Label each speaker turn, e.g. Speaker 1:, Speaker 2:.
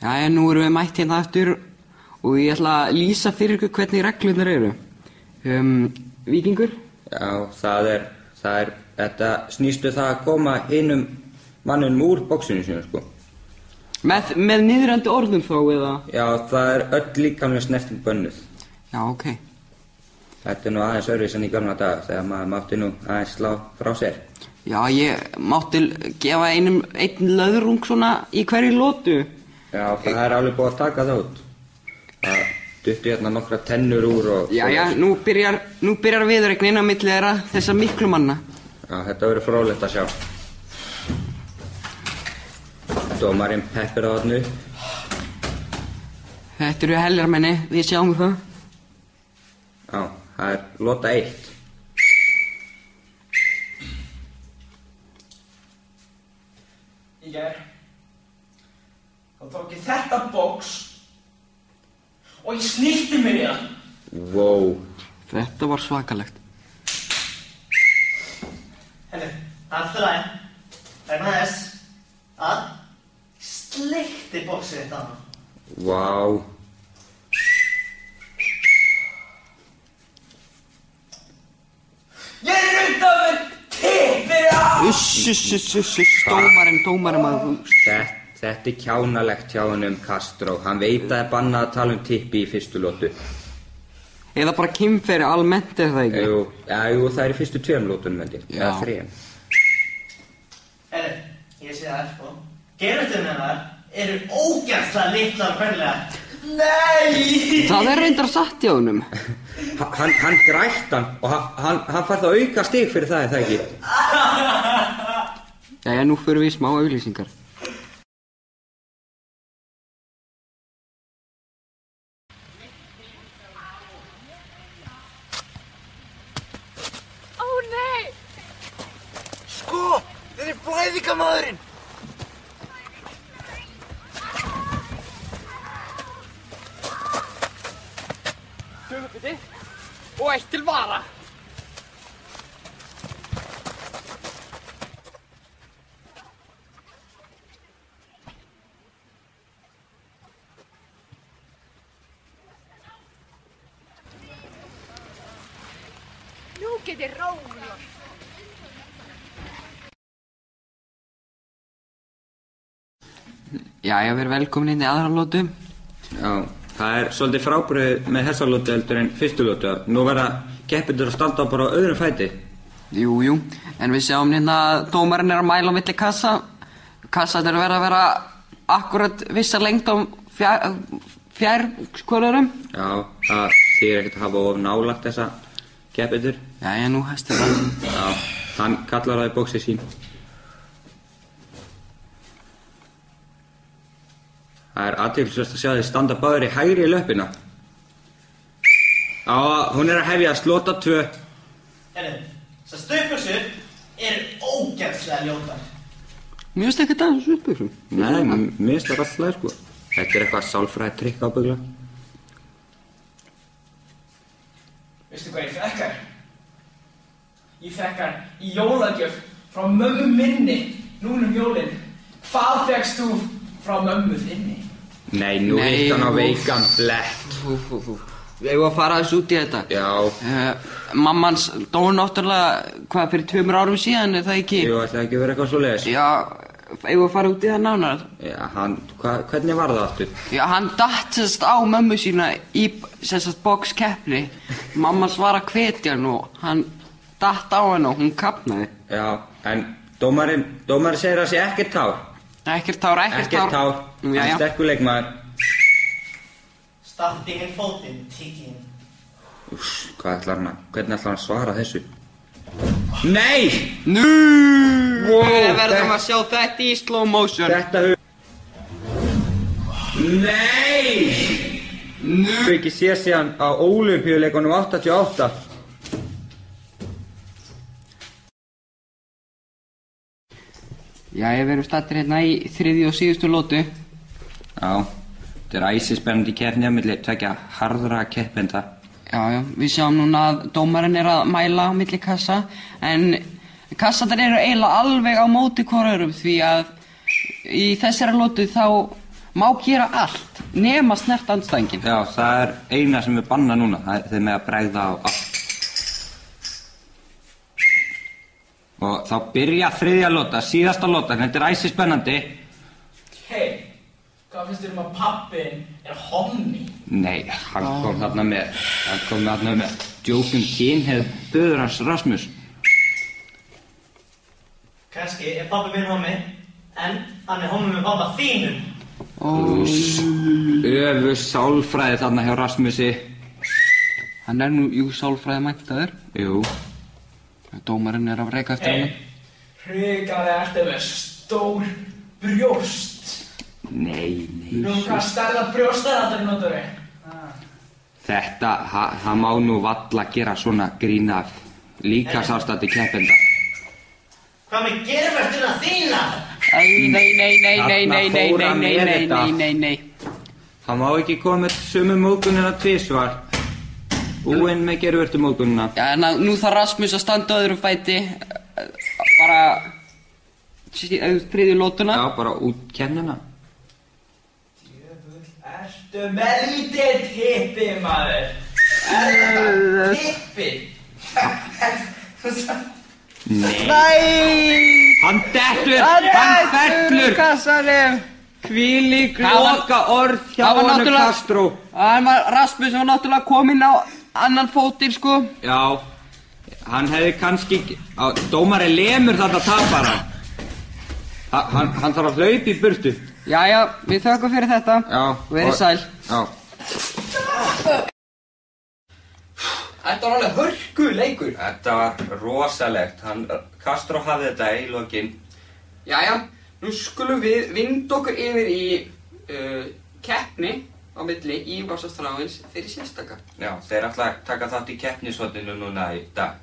Speaker 1: Jæja, nú erum við mætt hérna aftur og ég ætla að lýsa fyrir ykkur hvernig reglurnar eru. Víkingur?
Speaker 2: Já, þetta snýstu það að koma hinum manninum úr boxinu sinu, sko.
Speaker 1: Með niðrandi orðum þó, eða?
Speaker 2: Já, það öll líkamlega snerting bönnuð.
Speaker 1: Já, ok.
Speaker 2: Þetta nú aðeins öðruvísi en í gamla daga, þegar maður mátti nú aðeins slá frá sér.
Speaker 1: Já, ég mátti gefa einn löðrung svona í hverju lotu.
Speaker 2: Já, það alveg búið að taka það út. Það duttu hérna nokkra tennur úr og...
Speaker 1: Já, nú byrjar viðureignin á milli þeirra þessa miklu manna.
Speaker 2: Já, þetta verður fróðlegt að sjá. Dómarinn peppir það þarna upp.
Speaker 1: Þetta eru heljarmenni, við sjáum það.
Speaker 2: Já, það lota 1.
Speaker 3: Í gær, þá tók ég þetta box og ég snýtti mér í það.
Speaker 2: Wow.
Speaker 1: Þetta var svakalegt.
Speaker 3: Henni, það alltaf lagi. Vegna þess að sleikti boxið þetta annað.
Speaker 2: Wow.
Speaker 3: Ég rutta mér tippir á!
Speaker 1: Dómarinn maður.
Speaker 2: Þetta kjánalegt hjá honum Castro. Hann veit að bannað að tala tippi í fyrstu lotu.
Speaker 1: Eða bara kynferði almennt, er það ekki?
Speaker 2: Jú, það í fyrstu 2 lótunum, held ég.
Speaker 1: Já.
Speaker 2: Eða 3.
Speaker 3: Henni, ég sé það, sko. Gerundum hennar eru ógæslega litlar og hverlega. Nei!
Speaker 1: Það reyndar satt hjá honum.
Speaker 2: Hann grætt hann og hann fær það auka stig fyrir það, er það ekki?
Speaker 1: Jæja, nú förum við í smá auglýsingar.
Speaker 4: Ó, nei!
Speaker 3: Sko, þetta er blæðingamæðurinn.
Speaker 4: Döfubiti og 1 til vara. Nú get ég rólega.
Speaker 1: Jæja, við erum velkomin inn í aðra lotu.
Speaker 2: Já, það svolítið frábrugðið með þessa lotu heldur en fyrstu lotu. Nú verða keppendur að standa bara á öðrum fæti.
Speaker 1: Jú, en við sjáum hérna að dómarinn að mæla á milli kassa. Kassarnir verða að vera akkurat vissa lengd á fjærskvölurum.
Speaker 2: Já, það þýðir ekkert að hafa of nálagt þessa keppendur.
Speaker 1: Jæja, nú hæstir það.
Speaker 2: Já, hann kallar það í bóksið sín. Það athyglisvert að sjá þið standa báðir í hægri löppina. Já, hún að hefjast, lota 2.
Speaker 3: Henni, þessar stuðbuxur eru ógæslega ljótar.
Speaker 1: Mér finnst ekkert aðeins uppbyggum.
Speaker 2: Nei, mér finnst það alltaf, sko. Þetta er eitthvað sálfræði trikk ábyggla.
Speaker 3: Veistu hvað ég fekk þær? Ég fekk þær í jólagjöf frá mömmu minni núna jólin. Hvað fekkst þú frá mömmu þinni?
Speaker 2: Nei, nú hitt hann á veikan blett.
Speaker 1: Við eigum að fara þessu út í þetta.
Speaker 2: Já.
Speaker 1: Mammans dó náttúrulega, fyrir 2 árum síðan, er það ekki?
Speaker 2: Jú, ætlaði ekki að vera eitthvað svoleiðis.
Speaker 1: Já, eigum að fara út í það nánar.
Speaker 2: Já, hvernig var það aftur?
Speaker 1: Já, hann datt á mömmu sína í boxkeppni. Mamma var að hvetja hann og hann datt á hann og hún kafnaði.
Speaker 2: Já, en dómarinn segir að sé ekkert tár.
Speaker 1: Ekkert tár.
Speaker 2: Hann er sterkur leikmaður.
Speaker 3: Statti hinn fótinn, tigginn.
Speaker 2: Hvernig ætlar hann að svara þessu? Nei!
Speaker 1: Nú! Við verðum að sjá þetta í slow motion.
Speaker 2: Nei! Nú! Við ekki sé síðan á Ólympíuleikunum 88.
Speaker 1: Jæja, við erum stattir hérna í 3. og síðustu lotu.
Speaker 2: Já, þetta er æsispennandi keppni á milli 2 harðra keppenda.
Speaker 1: Já, við sjáum núna að dómarinn er að mæla á milli kassa, en kassarnir eru eiginlega alveg á móti hvor öðrum því að í þessari lotu þá má gera allt nema snert andstæðinginn.
Speaker 2: Já, það er eina sem við banna núna. Þeir með að bregða á allt. Og þá byrja þriðja lota, síðasta lota. Þetta er æsi spennandi.
Speaker 3: Hei, hvað finnst þér að pappin hommi?
Speaker 2: Nei, hann kom þarna með djókum kynheið föður hans Rasmus.
Speaker 5: Kannski pappi minn hommi, en hann hommi með pappa þínum.
Speaker 2: Öfus sálfræði þarna hjá Rasmusi.
Speaker 1: Hann nú, sálfræði menntaður.
Speaker 2: Jú.
Speaker 1: Dómarinn að reka eftir hann.
Speaker 3: Hrikalega ertu með stór brjóst.
Speaker 2: Nei.
Speaker 3: Nú, hvað stærða brjóst þetta notur þau?
Speaker 2: Þetta, hann má nú valla gera svona grín af líkamsástandi keppenda.
Speaker 5: Hvað með geirvörtuna þína?
Speaker 1: Nei.
Speaker 2: Hann má ekki koma með sömu móðgunina tvisvar. Búinn með geirvörtumóðgunina.
Speaker 1: Já, nú þarf Rasmus að standa á öðrum fæti. Bara þriðju lótuna.
Speaker 2: Já, bara út kennina.
Speaker 3: Ertu með lítið tippi, maður? Ertu tippi?
Speaker 2: Nei! Hann dettur! Hann fellur!
Speaker 1: Kassanum! Hvílík
Speaker 2: Loka orð hjá honum Castro.
Speaker 1: Rasmus var náttúrulega kominn á annan fótinn, sko.
Speaker 2: Já, hann hefði kannski... Dómari lemur þarna tapara. Hann þarf að hlaupa í burtu.
Speaker 1: Jæja, við þökkum fyrir þetta.
Speaker 2: Já.
Speaker 1: Verið sæl.
Speaker 2: Já.
Speaker 3: Þetta var alveg hörkuleikur.
Speaker 2: Þetta var rosalegt. Castro hafði þetta í lokin.
Speaker 1: Jæja, nú skulum við vinda okkur yfir í keppni á milli Ívars og Þráins fyrir sérstaka.
Speaker 2: Já, þeir ætla að taka þátt í keppnishotinu núna í dag.